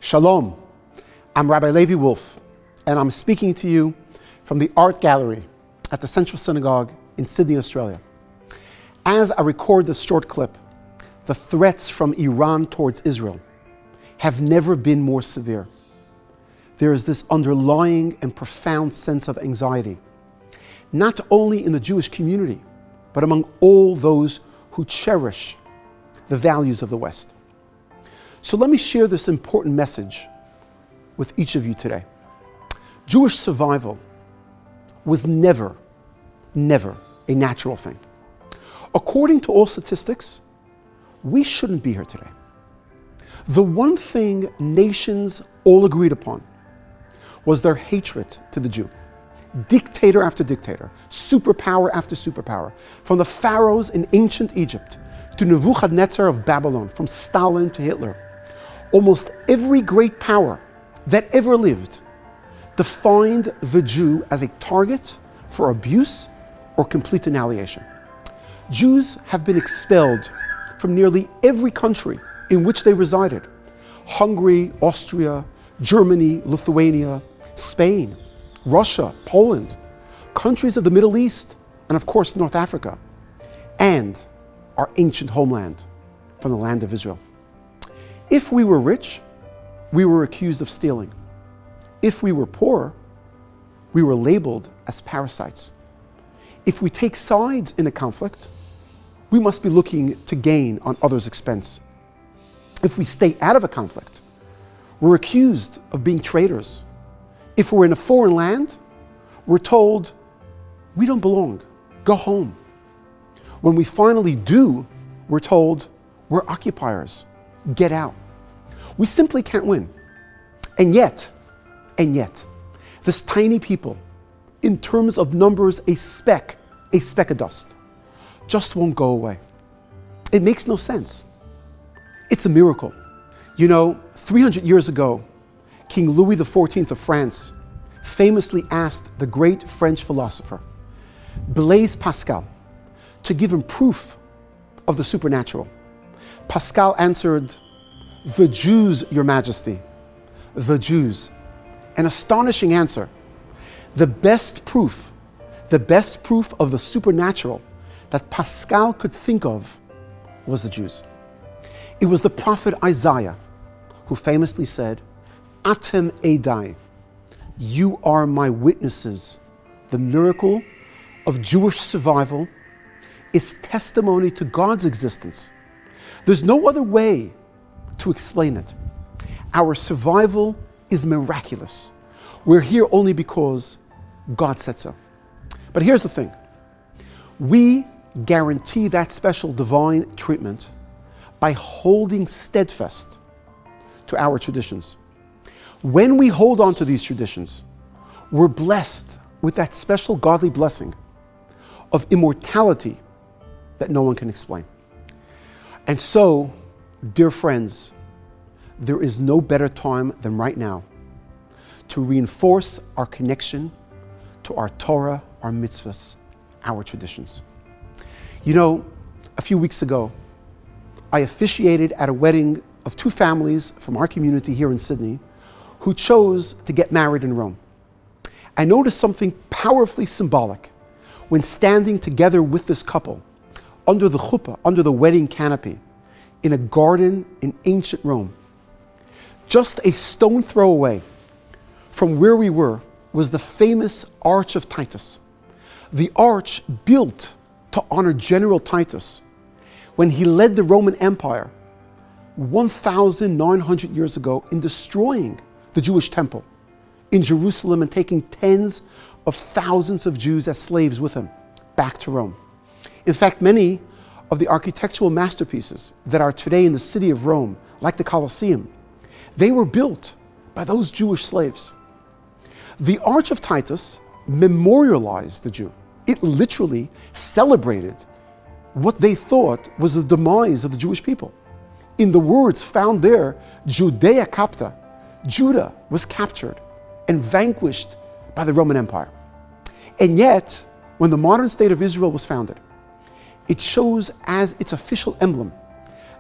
Shalom, I'm Rabbi Levi Wolff, and I'm speaking to you from the Art Gallery at the Central Synagogue in Sydney, Australia. As I record this short clip, the threats from Iran towards Israel have never been more severe. There is this underlying and profound sense of anxiety, not only in the Jewish community, but among all those who cherish the values of the West. So let me share this important message with each of you today. Jewish survival was never a natural thing. According to all statistics, we shouldn't be here today. The one thing nations all agreed upon was their hatred to the Jew. Dictator after dictator, superpower after superpower, from the pharaohs in ancient Egypt to Nebuchadnezzar of Babylon, from Stalin to Hitler. Almost every great power that ever lived defined the Jew as a target for abuse or complete annihilation. Jews have been expelled from nearly every country in which they resided. Hungary, Austria, Germany, Lithuania, Spain, Russia, Poland, countries of the Middle East, and of course North Africa, and our ancient homeland from the land of Israel. If we were rich, we were accused of stealing. If we were poor, we were labeled as parasites. If we take sides in a conflict, we must be looking to gain on others' expense. If we stay out of a conflict, we're accused of being traitors. If we're in a foreign land, we're told, we don't belong, go home. When we finally do, we're told, we're occupiers, get out. We simply can't win. And yet, this tiny people, in terms of numbers, a speck of dust, just won't go away. It makes no sense. It's a miracle. 300 years ago, King Louis XIV of France famously asked the great French philosopher, Blaise Pascal, to give him proof of the supernatural. Pascal answered, "The Jews, Your Majesty, the Jews." An astonishing answer. The best proof of the supernatural that Pascal could think of was the Jews. It was the prophet Isaiah who famously said, "Atem Edai, you are my witnesses." The miracle of Jewish survival is testimony to God's existence. There's no other way to explain it. Our survival is miraculous. We're here only because God said so. But here's the thing. We guarantee that special divine treatment by holding steadfast to our traditions. When we hold on to these traditions, we're blessed with that special godly blessing of immortality that no one can explain. And so, dear friends, there is no better time than right now to reinforce our connection to our Torah, our mitzvahs, our traditions. A few weeks ago, I officiated at a wedding of two families from our community here in Sydney who chose to get married in Rome. I noticed something powerfully symbolic when standing together with this couple under the chuppah, under the wedding canopy, in a garden in ancient Rome. Just a stone throw away from where we were was the famous Arch of Titus. The arch built to honor General Titus when he led the Roman Empire 1,900 years ago in destroying the Jewish temple in Jerusalem and taking tens of thousands of Jews as slaves with him back to Rome. In fact, many of the architectural masterpieces that are today in the city of Rome, like the Colosseum, they were built by those Jewish slaves. The Arch of Titus memorialized the Jew. It literally celebrated what they thought was the demise of the Jewish people. In the words found there, Judea capta, Judah was captured and vanquished by the Roman Empire. And yet, when the modern state of Israel was founded, it chose as its official emblem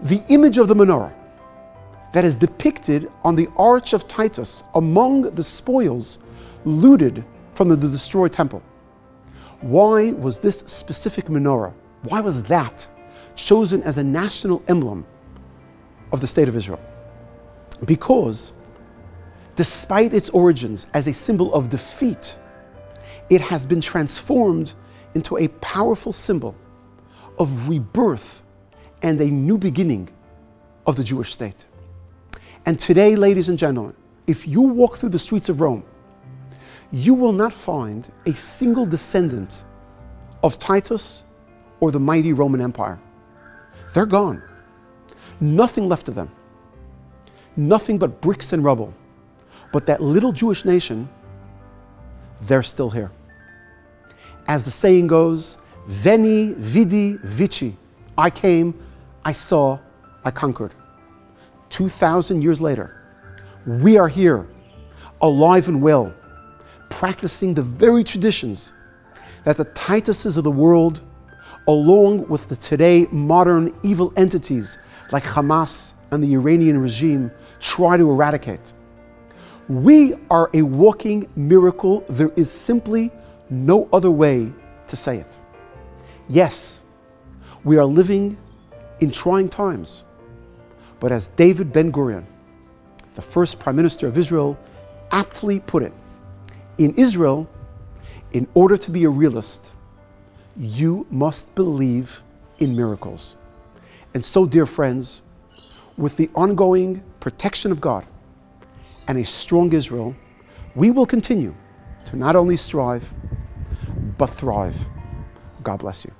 the image of the menorah, that is depicted on the Arch of Titus among the spoils looted from the destroyed temple. Why was this specific menorah, why was that chosen as a national emblem of the state of Israel? Because despite its origins as a symbol of defeat, it has been transformed into a powerful symbol of rebirth and a new beginning of the Jewish state. And today, ladies and gentlemen, if you walk through the streets of Rome, you will not find a single descendant of Titus or the mighty Roman Empire. They're gone. Nothing left of them. Nothing but bricks and rubble. But that little Jewish nation, they're still here. As the saying goes, Veni, vidi, vici. I came, I saw, I conquered. 2,000 years later, we are here, alive and well, practicing the very traditions that the Tituses of the world, along with the today modern evil entities like Hamas and the Iranian regime, try to eradicate. We are a walking miracle. There is simply no other way to say it. Yes, we are living in trying times, but as David Ben-Gurion, the first Prime Minister of Israel, aptly put it, in Israel, in order to be a realist, you must believe in miracles. And so, dear friends, with the ongoing protection of God and a strong Israel, we will continue to not only strive, but thrive. God bless you.